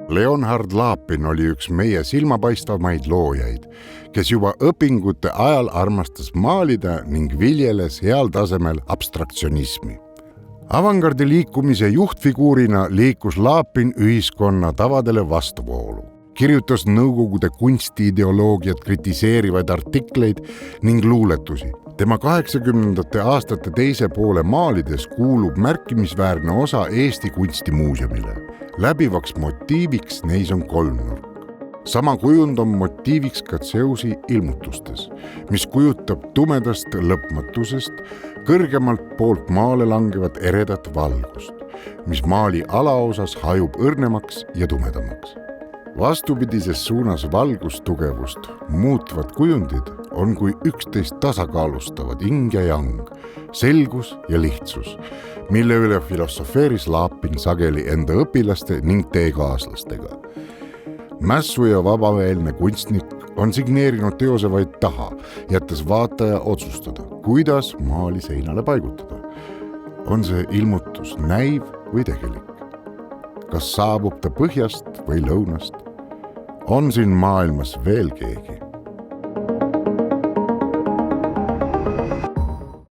Leonhard Lapin oli üks meie silmapaistvamaid loojaid, kes juba õpingute ajal armastas maalida ning viljeles heal tasemel abstraktsionismi. Avangardi liikumise juhtfiguurina liikus Lapin ühiskonna tavadele vastuvoolu. Kirjutas Nõukogude kunstiideoloogiat kritiseerivaid artikleid ning luuletusi. Tema 80. aastate teise poole maalides kuulub märkimisväärne osa Eesti kunstimuuseumile. Läbivaks motiiviks neis on kolmnurk. Sama kujund on motiiviks ka Zeusi ilmutustes, mis kujutab tumedast lõpmatusest kõrgemalt poolt maale langevat eredat valgust, mis maali alaosas hajub õrnemaks ja tumedamaks. Vastupidises suunas valgustugevust muutvad kujundid on kui üksteist tasakaalustavad ing ja jang, selgus ja lihtsus, mille üle filosofeeris Lapin sageli enda õpilaste ning teekaaslastega. Mässu ja vabameelne kunstnik on signeerinud teose vaid taha, jättes vaataja otsustada, kuidas maali seinale paigutada. On see ilmutus näiv või tegelik? Kas saabub ta põhjast või lõunast? On siin maailmas veel keegi?